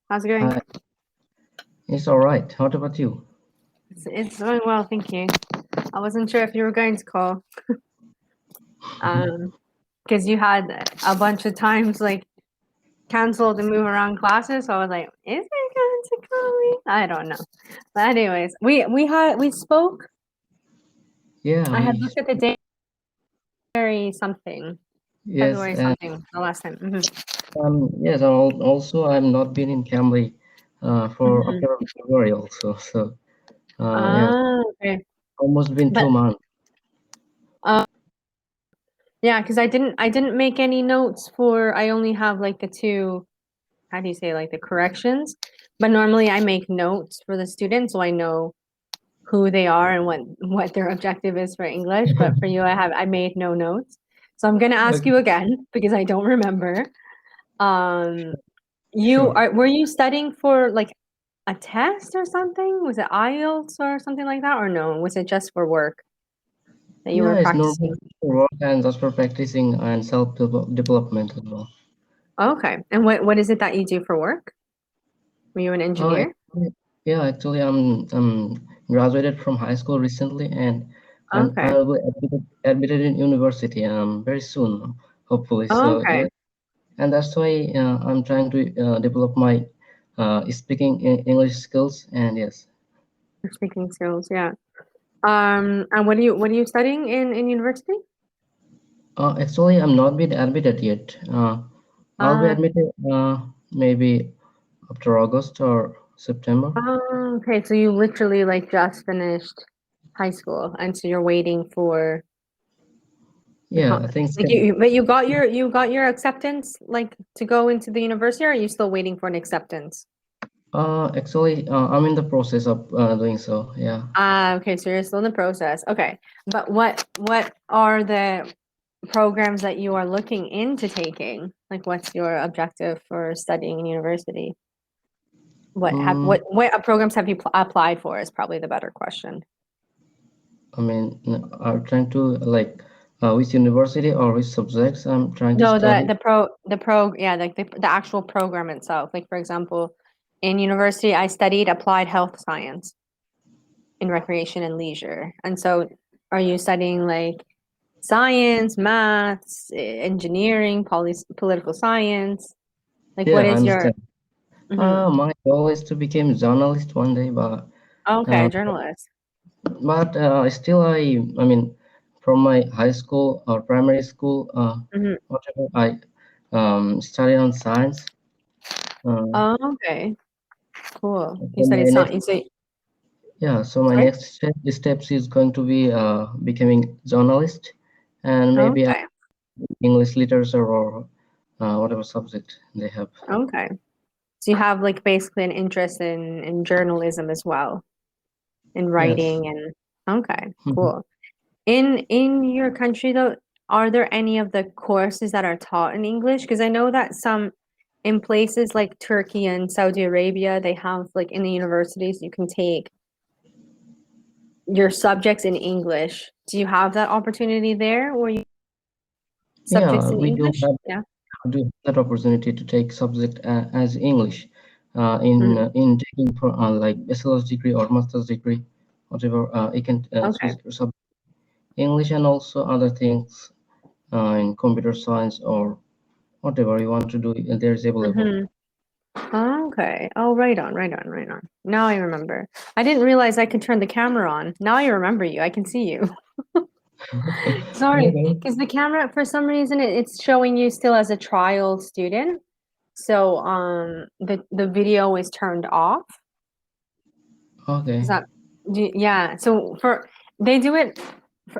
How's it going? Hi, it's all right. What about you? It's going well, thank you. I wasn't sure if you were going to call, because you had a bunch of times like canceled and move around classes. So I was like, is it going to call me? I don't know. But anyways, we spoke. Yeah, I had looked at the date, February something, yes, February something the last time. yes. Also, I'm not been in Cambly for Mm-hmm. October, February also. So, yeah, Okay. almost been But 2 months. uh, yeah, because I didn't make any notes for. I only have like the two. How do you say, like the corrections? But normally I make notes for the students so I know who they are and what their objective is for English. But for you, I made no notes. So I'm gonna ask Okay, you again because I don't remember. Um, sure. were you studying for like a test or something? Was it IELTS or something like that, or no? Was it just for work that you were Yeah, it's normal practicing? for work and just for practicing and self-development as well. Okay. And what is it that you do for work? Were you an engineer? Actually, yeah, actually, I'm graduated from high school recently, and I Okay. will be admitted in university very soon, hopefully. So, Okay. yeah. And that's why I'm trying to develop my speaking English skills. And yes, Speaking skills, yeah. And what are you studying in university? actually, I'm not been admitted yet. I'll be Uh, admitted maybe after August or September. okay, so you literally like just finished high school, and so you're waiting for the Yeah, I think like so. but you got your acceptance like to go into the university, or are you still waiting for an acceptance? Actually, I'm in the process of doing so. Yeah. Okay, so you're still in the process. Okay, but what are the programs that you are looking into taking? Like, what's your objective for studying in university? Um, What programs have you applied for is probably the better question. I mean, I'm trying to like which university or which subjects I'm trying to No, study. the pro yeah, like the actual program itself. Like for example, in university I studied applied health science in recreation and leisure. And so are you studying like science, maths, engineering, political science? Like what Yeah, I is your understand. mhm. My goal is to become a journalist one day, Okay, uh, journalist. but still, I mean, from my high school or primary school, Hmm. whatever I studied on science. Uh, Oh, okay, cool. You so studied my science. next, You say yeah, so my sorry? next steps is going to be becoming journalist, and maybe Okay, English literature or whatever subject they have. okay. So you have like basically an interest in journalism as well, in Yes. writing and okay, cool. In your country though, are there any of the courses that are taught in English? Because I know that some in places like Turkey and Saudi Arabia, they have like in the universities you can take your subjects in English. Do you have that opportunity there where you subjects Yeah, in we do English? have Yeah. that opportunity to take subject as English Mm, in taking for like bachelor's degree or master's degree, whatever you can okay. choose your subject English and also other things in computer science or whatever you want to do. There's available. Mm-hmm. Okay. Oh, right on, right on, right on. Now I remember. I didn't realize I could turn the camera on. Now I remember you. I can see you. Sorry, Okay. because the camera, for some reason, it's showing you still as a trial student. So, the video is turned off. Is Okay. that, yeah. So they do it,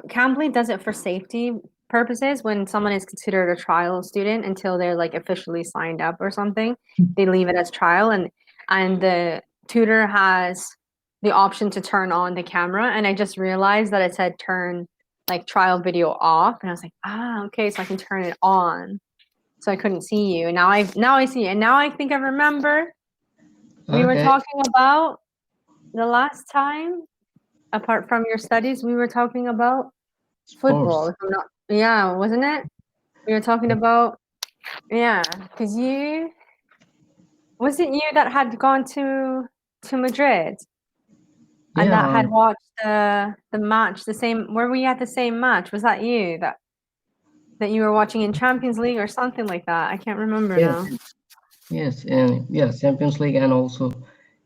Cambly does it for safety purposes when someone is considered a trial student until they're like officially signed up or something. They leave it as trial and the tutor has the option to turn on the camera. And I just realized that it said turn like trial video off. And I was like, okay, so I can turn it on. So I couldn't see you. Now I see you. And now I think I remember we were Okay. talking about the last time, apart from your studies, we were talking about football. Sports. If I'm not, yeah, wasn't it? We were talking about, yeah, because Was it you that had gone to Madrid and Yeah, that had watched the match, the same, were we at the same match? Was that you that you were watching in Champions League or something like that? I can't remember yes, now. yes, and yeah, Champions League and also,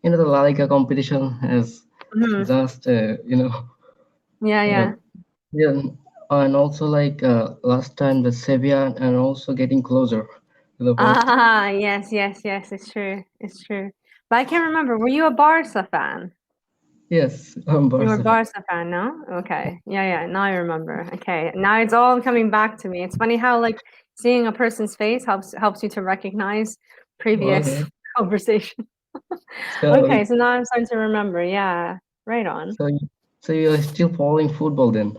the La Liga competition has Hmm. just, Yeah, uh, yeah. yeah, and also like last time the Sevilla and also getting closer to the point. Ah, yes, yes, yes. It's true. It's true. But I can't remember. Were you a Barca fan? Yes, I'm You were a Barca fan. Barca fan, no? Okay. Yeah, yeah. Now I remember. Okay. Now it's all coming back to me. It's funny how like seeing a person's face helps you to recognize previous Okay, conversation. so Okay, so now I'm starting to remember. Yeah. Right on. so you're still following football then?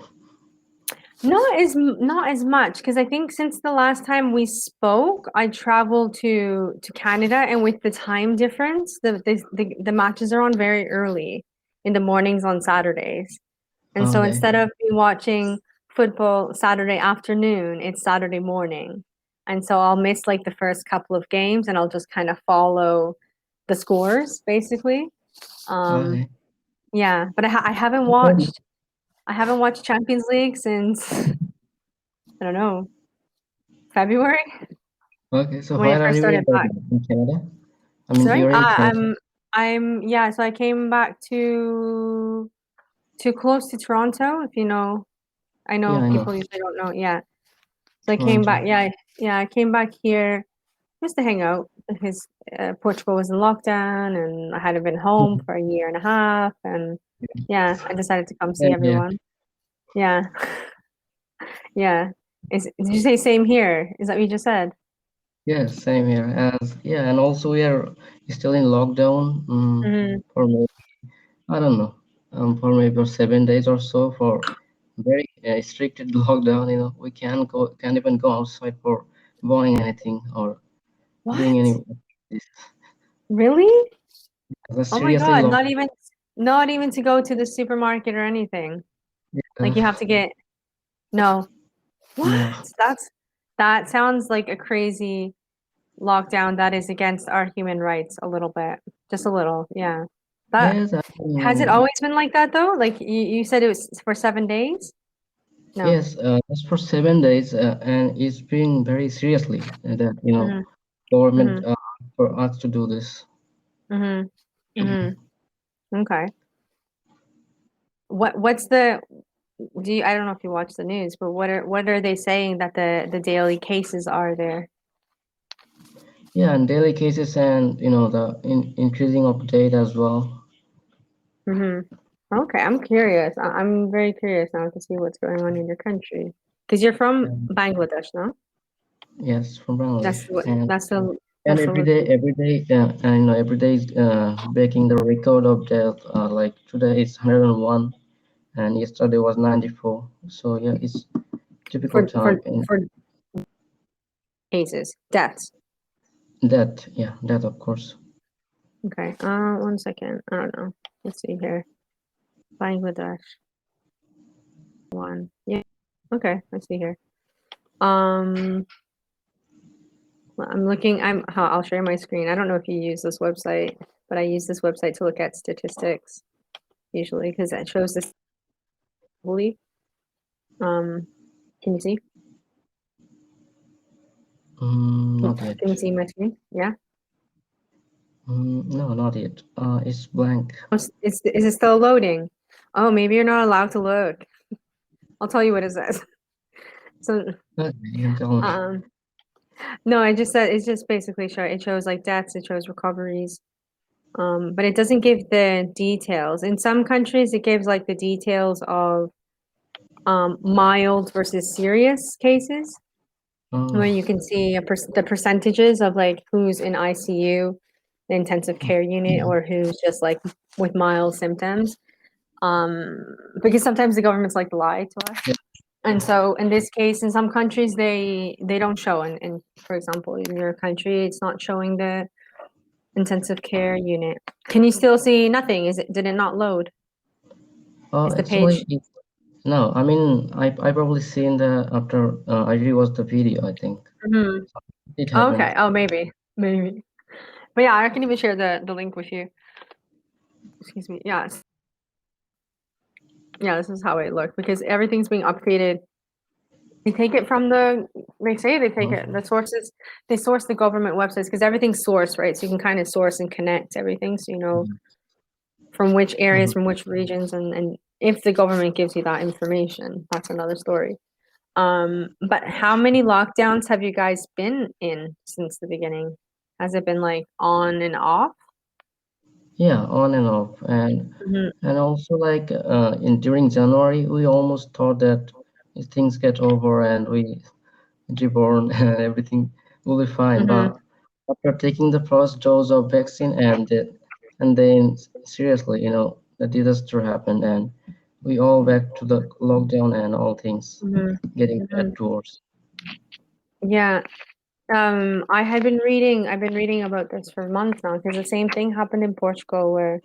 Not as much because I think since the last time we spoke, I traveled to Canada, and with the time difference, the matches are on very early in the mornings on Saturdays. And so Okay, instead of me watching football Saturday afternoon, it's Saturday morning. And so I'll miss like the first couple of games and I'll just kind of follow the scores basically. Um, okay. yeah, but Then- I haven't watched Champions League since I don't know, February Okay, so when it where are first you started in right back. now? In Canada? I mean, Sorry? you're in Canada? I'm yeah, so I came back to close to Toronto, if you know. I Yeah, know I know. people usually don't know. Yeah. So I came back, Toronto. yeah, I came back here just to hang out because Portugal was in lockdown and I hadn't been home for a year and a half. And yeah, I decided to come see Same here. everyone. Yeah, yeah. Did you say same here? Is that what you just said? Yes, same here. As yeah, and also we are still in lockdown. Hmm. For maybe, I don't know, for maybe 7 days or so for very restricted lockdown. We can't even go outside for buying anything or doing any. What? Really? That's Oh my seriously God, locked. not even to go to the supermarket or anything. Uh, Like you have to get, no. no. What? That sounds like a crazy lockdown that is against our human rights a little bit. Just a little, yeah. That Yes, I has it mean, always been like that though? Like you said it was for 7 days? No. yes, just for 7 days, and it's been very seriously that Mm-hmm. government Mm-hmm. for us to do this. Mm-hmm. Mm-hmm. Okay. What's the do you I don't know if you watch the news, but what are they saying that the daily cases are there? Yeah, and daily cases and the increasing of data as well. Mm-hmm. Okay, I'm curious. I'm very curious now to see what's going on in your country. Because you're from And Bangladesh, no? yes, from Bangladesh, and That's the and that's the location. every day, and every day is breaking the record of death. Like today it's 101, and yesterday was 94. So yeah, it's typical For for time in for cases, deaths. that. Yeah, that of course. Okay. One second. I don't know. Let's see here. Bangladesh one. Yeah. Okay. I see here. Um, well, I'm looking. I'll share my screen. I don't know if you use this website, but I use this website to look at statistics usually because it shows this. Can you see? Not Can you yet. see my screen? Yeah. No, not yet. It's blank. Is it still loading? Oh, maybe you're not allowed to look. I'll tell you what it says. So, Okay, you can tell me. um, no, I just said it's just basically it shows like deaths, it shows recoveries, but it doesn't give the details. In some countries, it gives like the details of mild versus serious cases, where Oh, you can see the percentages of like who's in ICU, the intensive care unit, or who's just like with mild symptoms. Because sometimes the governments like to lie to us. yeah. And so in this case, in some countries, they don't show. And for example, in your country, it's not showing the intensive care unit. Can you still see nothing? Did it not load? Is the Actually, page? no. I mean, I probably seen the after I rewatched the video. I think Mhm. it Oh, happened. okay. Oh, maybe. Maybe. But yeah, I can even share the link with you. Excuse me. Yeah. Yeah, this is how it looked because everything's being updated. They take it from they say they take it, the sources, they source the government websites because everything's sourced, right? So you can kind of source and connect everything. So you know from which areas, Mhm. from which regions, and if the government gives you that information, that's another story. But how many lockdowns have you guys been in since the beginning? Has it been like on and off? Yeah, on and off, Hmm. and also like in during January, we almost thought that if things get over and we reborn and everything will be fine. Hmm. But after taking the first dose of vaccine and then seriously, the disaster happened and we all back to the lockdown and all things Hmm. getting bad Hmm. to worse. Yeah. I've been reading about this for months now because the same thing happened in Portugal where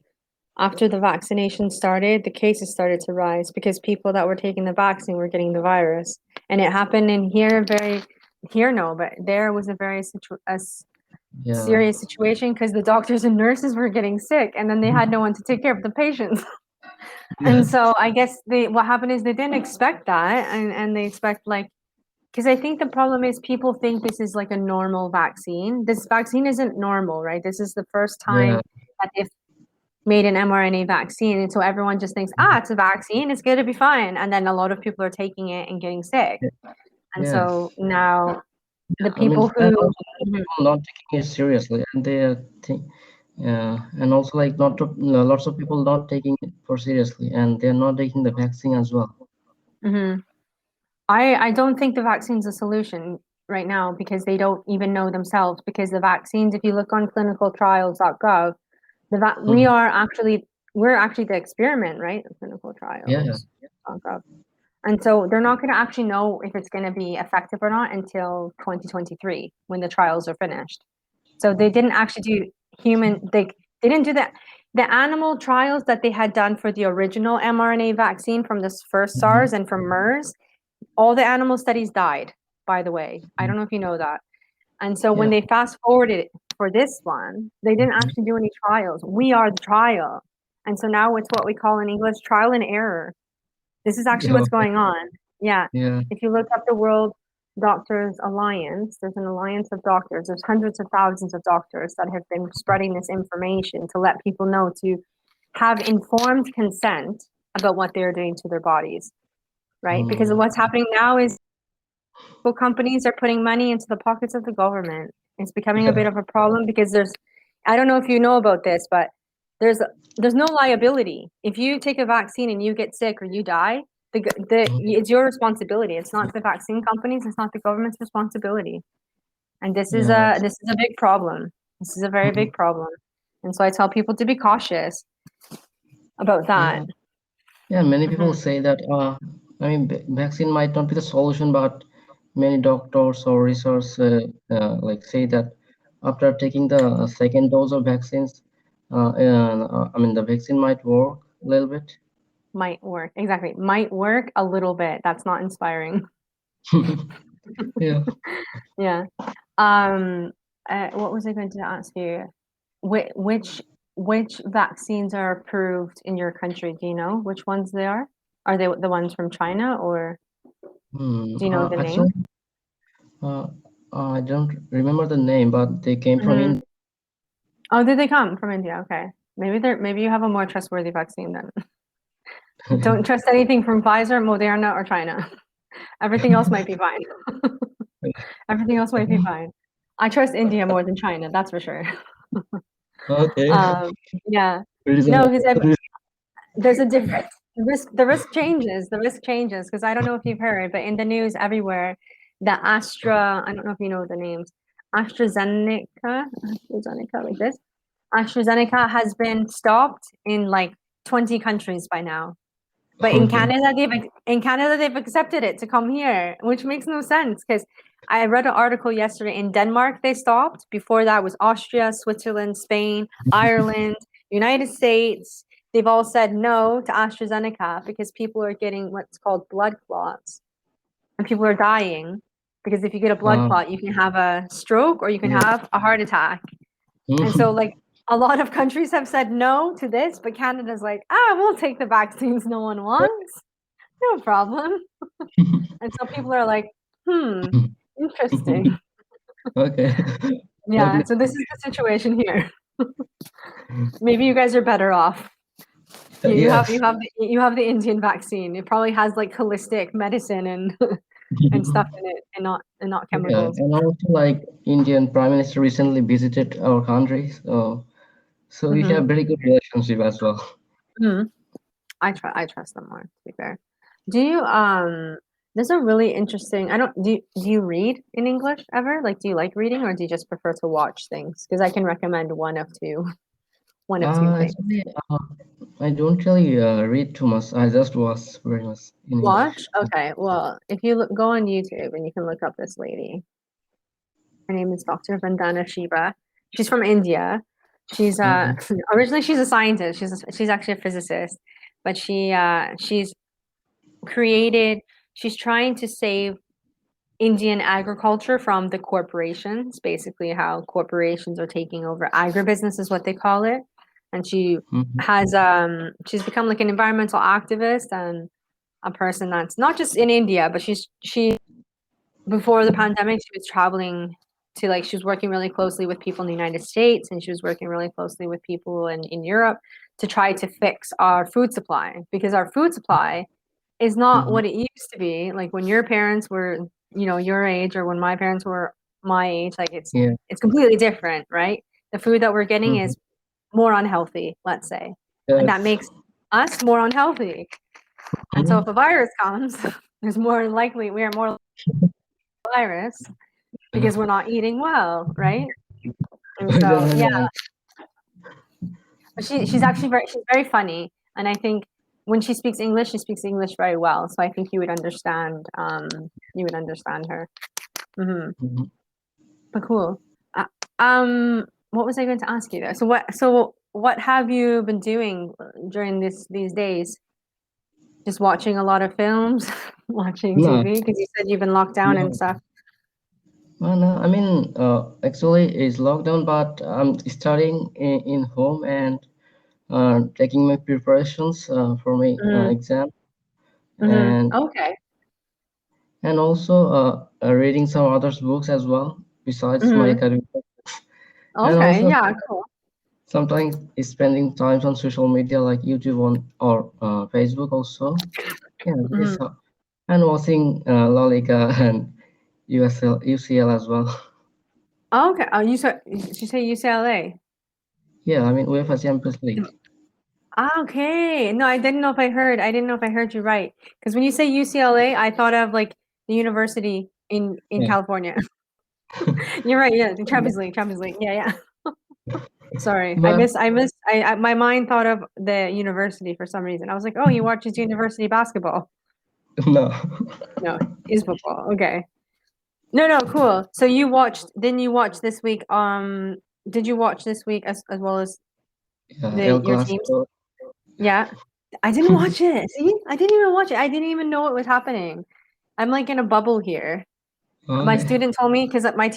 after the vaccination started, the cases started to rise because people that were taking the vaccine were getting the virus. And it happened in here no, but there was a very Yeah, serious situation because the doctors and nurses were getting sick and then they had no one to take care of the patients. yeah, And so I guess what happened is they didn't expect that and they expect like because I think the problem is people think this is like a normal vaccine. This vaccine isn't normal, right? This is the first yeah, time that they've made an mRNA vaccine. And so everyone just thinks, it's a vaccine, it's going to be fine. And then a lot of people are taking it and getting sick. And so yes. now the I mean, people and who, also Mhm, people not taking it seriously, and they are yeah, and also like not to, lots of people not taking it for seriously, and they're not taking the vaccine as well. mhm. I don't think the vaccine's a solution right now because they don't even know themselves. Because the vaccines, if you look on clinicaltrials.gov, Mhm. we're actually the experiment, right? Clinical Yeah, trials.gov. And so they're not going to actually know if it's going to be effective or not until 2023 when the trials are finished. So they didn't actually do they didn't do that. The animal trials that they had done for the original mRNA vaccine from this first mhm. SARS and from MERS, all the animal studies died, by the way. I don't know if you know that. And so when Yeah. they fast forwarded it for this one, they didn't Mhm. actually do any trials. We are the trial. And so now it's what we call in English trial and error. This is actually Yeah, what's going on. Yeah. yeah, If you look up the World Doctors Alliance, there's an alliance of doctors. There's hundreds of thousands of doctors that have been spreading this information to let people know to have informed consent about what they're doing to their bodies, right? Because mm, what's happening now is companies are putting money into the pockets of the government. It's becoming a yeah, bit of a problem because I don't know if you know about this, but there's there's no liability. If you take a vaccine and you get sick or you die, mhm. it's your responsibility. It's not the vaccine companies. It's not the government's responsibility. And Yes. this is a big problem. This is a very Mhm. big problem. And so I tell people to be cautious about that. Yeah, yeah. Many people Hmm. say that. I mean, vaccine might not be the solution, but many doctors or research like say that after taking the second dose of vaccines, I mean, the vaccine might work a little bit. Might work. Exactly. Might work a little bit. That's not inspiring. Yeah. Yeah. Um, what was I going to ask you? Which which which vaccines are approved in your country? Do you know which ones they are? Are they the ones from China or Hmm. do you know the name? Actually, uh, I don't remember the name, but they came from Hmm. India. Oh, did they come from India? Okay. Maybe you have a more trustworthy vaccine then. Don't trust anything from Pfizer, Moderna, or China. Everything else might be fine. Everything else might be fine. I trust India more than China, that's for sure. Okay. Um, yeah. No, Reasonable. because there's a difference. The risk changes because I don't know if you've heard, but in the news everywhere, I don't know if you know the names, AstraZeneca, like this. AstraZeneca has been stopped in like 20 countries by now. But Okay. In Canada they've accepted it to come here, which makes no sense because I read an article yesterday in Denmark they stopped. Before that was Austria, Switzerland, Spain, Ireland, United States. They've all said no to AstraZeneca because people are getting what's called blood clots and people are dying because if you get a blood Uh, clot, you can have a stroke or you can yeah. have a heart attack. And so like a lot of countries have said no to this, but Canada's like, we'll take the vaccines no one wants. No problem. And so people are like, interesting. Okay. Yeah, so this is the situation here. Maybe you guys are better off. You have Yes. you have the Indian vaccine. It probably has like holistic medicine and and stuff in it, and not Yeah, chemicals. and also like Indian Prime Minister recently visited our country, so we Hmm. have very good relationship as well. Hmm. I trust them more, to be fair. Do you there's a really interesting I don't do you read in English ever? Like do you like reading or do you just prefer to watch things? Because I can recommend one of two things. Actually, I don't really read too much. I just watch very much in English. Watch? Okay. Well, if you go on YouTube and you can look up this lady. Her name is Dr. Vandana Shiva. She's from India. She's Okay. originally she's a scientist. She's actually a physicist, but she's created she's trying to save Indian agriculture from the corporations, basically how corporations are taking over agribusiness is what they call it. And Mhm. she's become like an environmental activist and a person that's not just in India, but she before the pandemic she was traveling to like she was working really closely with people in the United States and she was working really closely with people in Europe to try to fix our food supply because our food supply is not Mhm. what it used to be. Like when your parents were, your age or when my parents were my age, like Yeah. it's completely different, right? The food that we're getting Mhm. is more unhealthy, let's say. And that Yes. makes us more unhealthy. And so Mhm. if a virus comes, there's more likely we are more virus because we're not eating well, right? And I so don't yeah, know. but she's very funny, and I think when she speaks English very well. So I think you would understand her. Hmm. Mhm. But cool. What was I going to ask you though? So what have you been doing during these days? Just watching a lot of films, watching No, TV because you said you've been locked down and no. stuff. No, I mean, actually, it's lockdown, but I'm studying in home and taking my preparations for my Mm-hmm. exam, Mm-hmm. and Okay. also reading some other books as well besides my Mm-hmm. academic. And Okay. also Yeah. Cool. sometimes spending time on social media like YouTube or Facebook also. Yeah, this Mm-hmm. is how, and watching La Liga and UCL as well. Okay. Oh, did you say UCLA? Yeah, I mean UEFA Champions League. Ah, okay. No, I didn't know if I heard you right. Because when you say UCLA, I thought of like the university in Yeah, California. You're right. Yeah, the Champions League. Champions League. Yeah, yeah. Sorry, but my mind thought of the university for some reason. I was like, oh, he watches university basketball. no. No, it's football. Okay. No, no, cool. So didn't you watch this week? Did you watch this week as well as Yeah, El your teams? Clasico. Yeah. I didn't watch it. See? I didn't even watch it. I didn't even know what was happening. I'm like in a bubble here. My Okay. student told me because my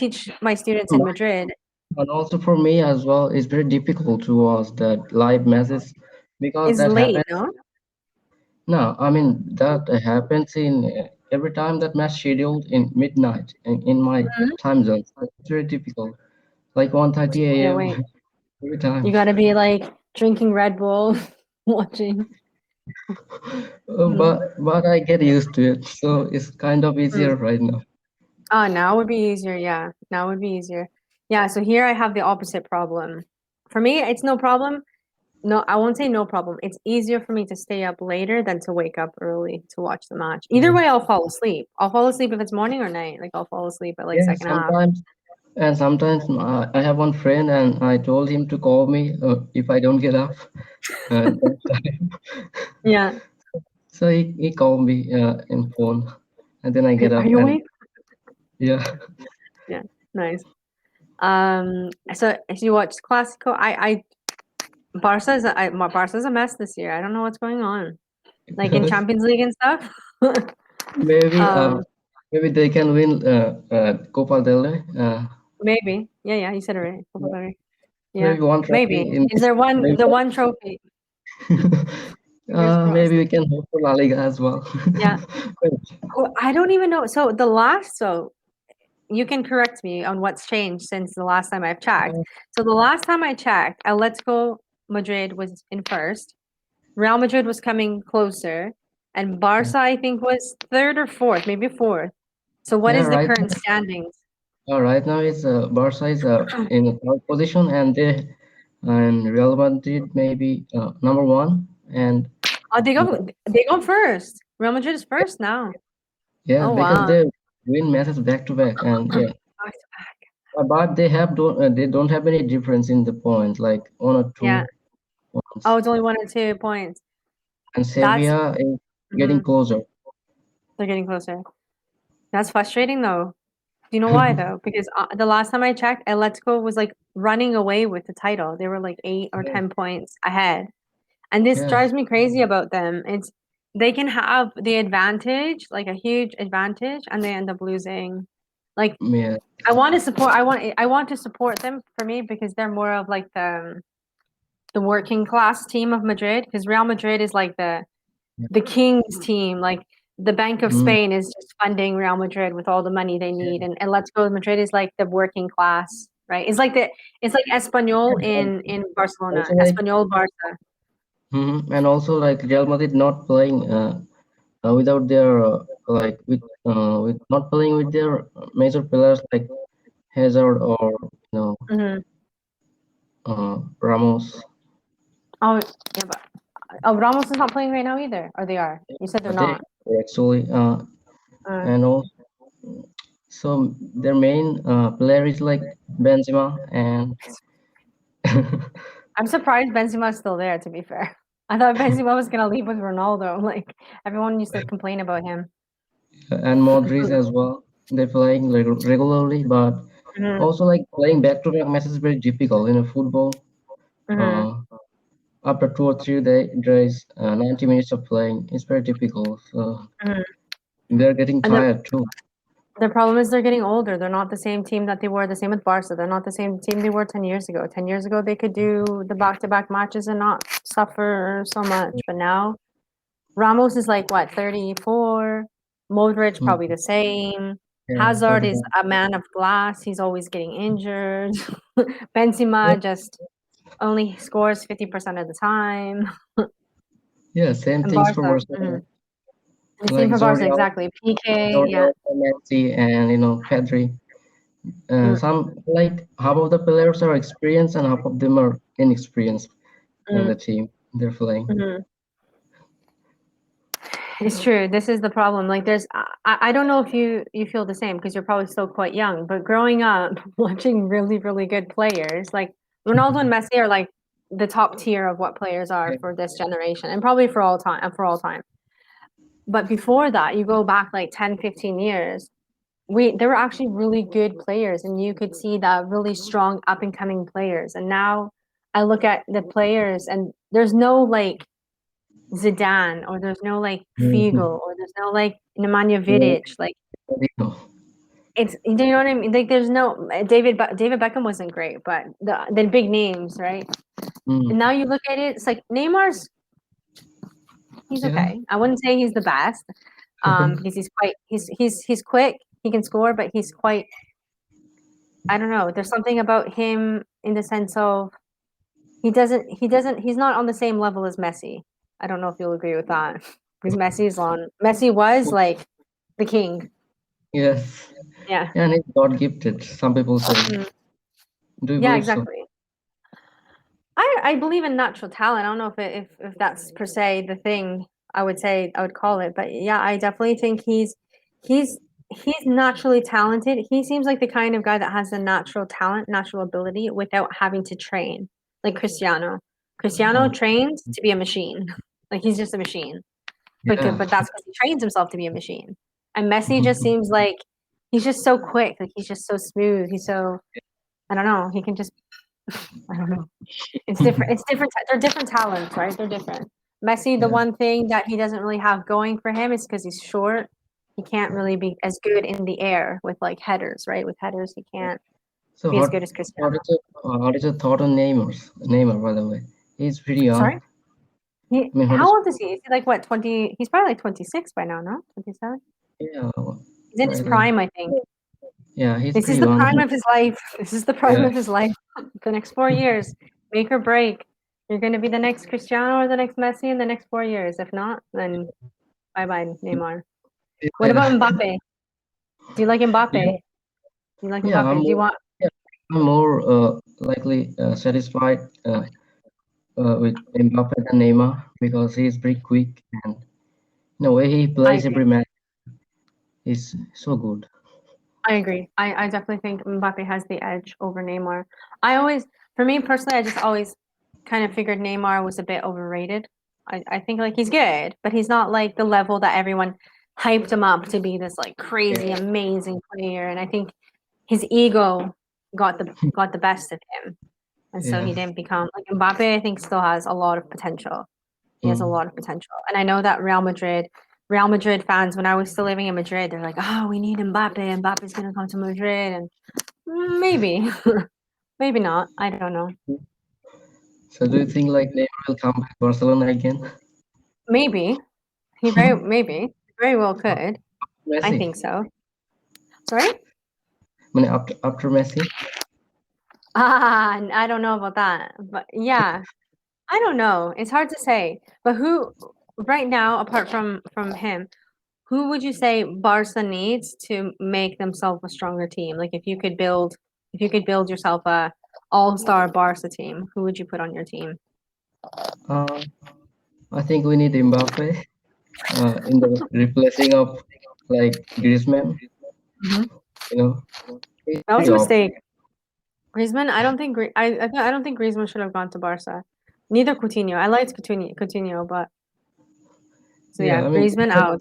students in Madrid And also for me as well, it's very difficult to watch that live matches because is that late, happens. no? No, I mean that happens in every time that match scheduled in midnight in my Mhm. time zone. So it's very difficult. Like 1:30 Yeah, a.m. wait. every time. You gotta be like drinking Red Bull, watching. Mhm. But I get used to it, so it's kind of Mm. easier right now. Now would be easier. Yeah, now would be easier. Yeah, so here I have the opposite problem. For me, it's no problem. No, I won't say no problem. It's easier for me to stay up later than to wake up early to watch the match. Either way, I'll fall asleep. I'll fall asleep if it's morning or night. Like I'll fall asleep at like Yeah, second half. sometimes I have one friend and I told him to call me if I don't get up. That time. Yeah. So he called me in phone, and then I get Are up you and awake? yeah. Yeah. Nice. So if you watch Classico, Barca's a mess this year. I don't know what's going on. Like in Champions League and stuff. Maybe um, maybe they can win Copa del Rey. maybe. Yeah, yeah, you said it right. Yeah. Copa del Rey. Yeah, Maybe one maybe. trophy in Is this. there Maybe, the one trophy? Fingers maybe crossed. we can hope for La Liga as well. Yeah. Oh, I don't even know. So you can correct me on what's changed since the last time I've checked. So the last time I checked, Atletico Madrid was in first. Real Madrid was coming closer, and Barca, I think, was third or fourth, maybe fourth. So what Yeah, is the right. current standings? Right now is Barca is in the third position, and Real Madrid maybe number one, and Oh, they go first. Real Madrid is first now. yeah, Oh because wow. they win matches back to back, and yeah, Oh, but they don't have any difference in the points, like 1 or 2 yeah. Oh, points, it's only 1 or 2 points. and That's Sevilla is getting mhm, closer. they're getting closer. That's frustrating though. Do you know why though? Because the last time I checked, Atletico was like running away with the title. They were like 8 or 10 points ahead. And this Yes, drives me crazy about them. It's they can have the advantage, like a huge advantage, and they end up losing. Like yeah, I want to support them for me because they're more of like the working class team of Madrid because Real Madrid is like the king's team. Like the Bank of mm, Spain is just funding Real Madrid with all the money they need, and Let's Go Madrid is like the working class, right? It's like Espanyol and in Barcelona, also like Espanyol Barca. and also like Real Madrid not playing without their with not playing with their major pillars like Hazard or Hmm. Ramos. Oh yeah, but Ramos is not playing right now either, or they are. You said they're They not. actually Uh, and also so their main player is like Benzema and I'm surprised Benzema is still there. To be fair, I thought Benzema was gonna leave with Ronaldo. Like everyone used to complain about him. and Modric as well. They're playing regularly, but Hmm. also like playing back-to-back matches is very difficult in a football. Hmm. Uh, After 2 or 3 days, 90 minutes of playing is very difficult. So Hmm. they're getting And tired too. the problem is they're getting older. They're not the same team that they were. The same with Barca. They're not the same team they were 10 years ago. 10 years ago, they could do the back-to-back matches and not suffer so much. But now, Ramos is like what, 34? Modric Mm, probably the same. yeah, Hazard is 31. a man of glass. He's always getting injured. Benzema just only scores 50% of the time. Yeah, same And things for Barca. Barcelona. The same Like for Barca, exactly. PK, Jordi yeah. Alba, Messi, and Pedri. Mm, Some like half of the players are experienced and half of them are inexperienced in mm, the team they're playing. mhm. It's true. This is the problem. Like, I don't know if you feel the same because you're probably still quite young. But growing up, watching really really good players like Ronaldo and Messi are like the top tier of what players are Yeah. for this generation and probably for all time for all time. But before that, you go back like 10, 15 years. There were actually really good players, and you could see that really strong up and coming players. And now I look at the players, and there's no like Zidane, or there's no like Mhm. Figo, or there's no like Nemanja Yeah, Vidic. Like Ronaldinho. it's you know what I mean. Like there's no David Beckham wasn't great, but the big names, right? Mm, And now you look at it, it's like he's yeah. okay. I wouldn't say he's the best, because he's quick. He can score, but he's quite. I don't know. There's something about him in the sense of he's not on the same level as Messi. I don't know if you'll agree with that. Because Messi was like the king. Yes. Yeah. Yeah, and it's God gifted, some people say. Mm. Do you Yeah, believe so? exactly. I believe in natural talent. I don't know if that's per se the thing I would call it, but yeah, I definitely think he's he's naturally talented. He seems like the kind of guy that has the natural talent, natural ability without having to train. Like Cristiano. Cristiano Oh, trains to be a machine. Like he's just a machine. yeah. But that's because he trains himself to be a machine. And Messi just Mhm. seems like he's just so quick. Like he's just so smooth. He's so I don't know. He can just I don't know. It's different. It's different. They're different talents, right? They're different. Messi, the Yeah. one thing that he doesn't really have going for him is because he's short. He can't really be as good in the air with like headers, right? With headers, he can't. So be as good as Cristiano. what is your thought on Neymar, by the way? He's pretty young. Sorry? He, I mean, what is how old is he? Is he like what, 20? He's probably like 26 by now, no? 27? yeah, He's in his right? Like prime, I think. yeah, he's This is pretty the young. prime of his life. This is the prime Yeah, of his life. The next 4 years, make or break. You're going to be the next Cristiano or the next Messi in the next 4 years. If not, then bye bye, Neymar. What about yeah, Mbappe? Do you like Mbappe? yeah. Do you like Yeah, Mbappe? Do you want? yeah, I'm more likely satisfied with Mbappe than Neymar because he's very quick and the way he I plays agree. every match is so good. I agree. I definitely think Mbappe has the edge over Neymar. For me personally, I just always kind of figured Neymar was a bit overrated. I think like he's good, but he's not like the level that everyone hyped him up to be this like crazy, Yeah, amazing player. And I think his ego got the best of him. And so yeah. he didn't become like Mbappe, I think still has a lot of potential. He has a Mm. lot of potential. And I know that Real Madrid fans, when I was still living in Madrid, they're like, oh, we need Mbappe. Mbappe's going to come to Madrid. And maybe, maybe not. I don't know. So do you think like Neymar will come back to Barcelona again? Maybe. Maybe. Very well could. I Messi. think so. Sorry? I mean, after Messi. Ah, I don't know about that. But yeah, I don't know. It's hard to say. But who, right now, apart from him, who would you say Barca needs to make themselves a stronger team? Like if you could build yourself a all-star Barca team, who would you put on your team? Uh, I think we need Mbappe in the replacing of like Griezmann. Mhm. You know, he's That was pretty a off. mistake. Griezmann, I don't think I don't think Griezmann should have gone to Barca. Neither Coutinho. I liked Coutinho, but so Yeah, yeah, I mean, Griezmann out.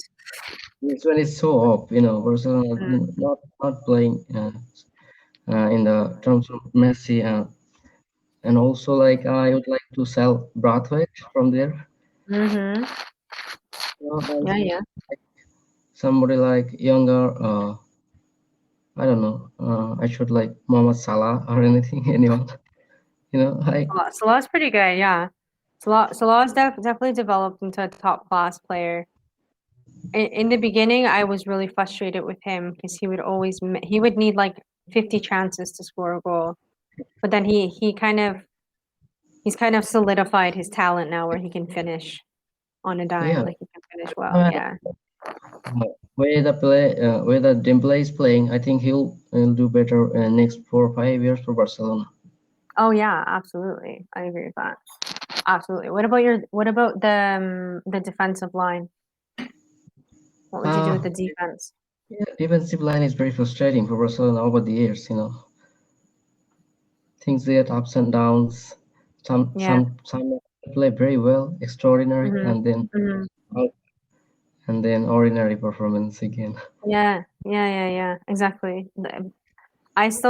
Griezmann is so off. You know, Barcelona Mm. not playing in the terms of Messi and also like I would like to sell Brathwaite from there. Mm-hmm. You know, and Yeah, yeah. somebody like younger. I don't know. I should like Mohamed Salah or anything. Anyone. You know, like Salah's pretty good, yeah. Salah's definitely developed into a top class player. In the beginning, I was really frustrated with him because he would need like 50 chances to score a goal. But then he's kind of solidified his talent now where he can finish on a dime, yeah. like he can finish well. I Yeah. where the Dembele is playing, I think he'll do better next 4 or 5 years for Barcelona. Oh yeah, absolutely. I agree with that. Absolutely. What about the defensive line? What would you do with Uh, the defense? yeah, defensive line is very frustrating for Barcelona over the years. You know, things get ups and downs. Yeah. Some play very well, extraordinary, Hmm. and then Hmm. out- and then ordinary performance again. Yeah. Exactly. It's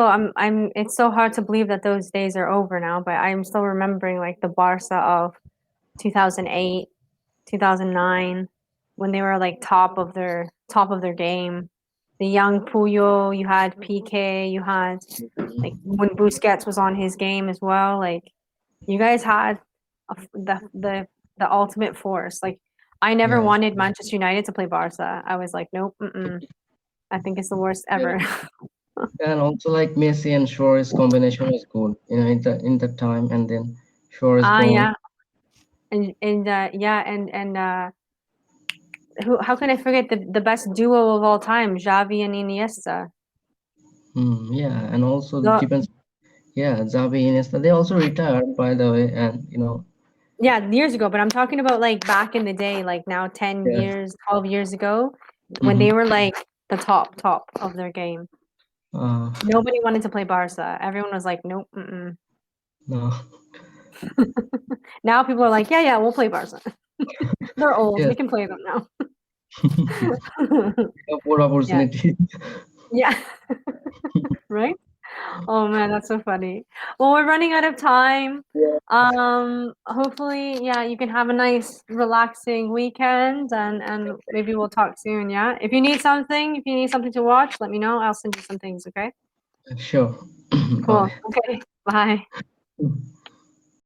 so hard to believe that those days are over now, but I'm still remembering like the Barca of 2008, 2009, when they were like top of their game. The young Puyol, you had PK, you had like when Busquets was on his game as well. Like you guys had the ultimate force. Like I never Yeah, wanted Manchester United to play Barca. I was like, nope, mm-mm. I think it's the worst yeah. ever. And also like Messi and Suarez combination was good. You know, in that time, and then Suarez Ah, gone. yeah, and yeah, and how can I forget the best duo of all time, Xavi and Iniesta? Yeah, and also the The, defense. Yeah, Xavi, Iniesta. They also retired, by the way, and you know, yeah, years ago, but I'm talking about like back in the day, like now 10 yeah. years, 12 years ago, when Mm-hmm. they were like the top of their game. Uh, Nobody wanted to play Barca. Everyone was like, nope, mm-mm. no. Now people are like, yeah, we'll play Barca. They're old. Yes. We can play them now. More Yeah. opportunity. Yeah. Right? Oh man, that's so funny. Well, we're running out of time. Yeah. Hopefully, yeah, you can have a nice, relaxing weekend and maybe we'll talk soon, yeah? If you need something to watch, let me know. I'll send you some things, okay? Sure. Cool. Bye. Okay. Bye.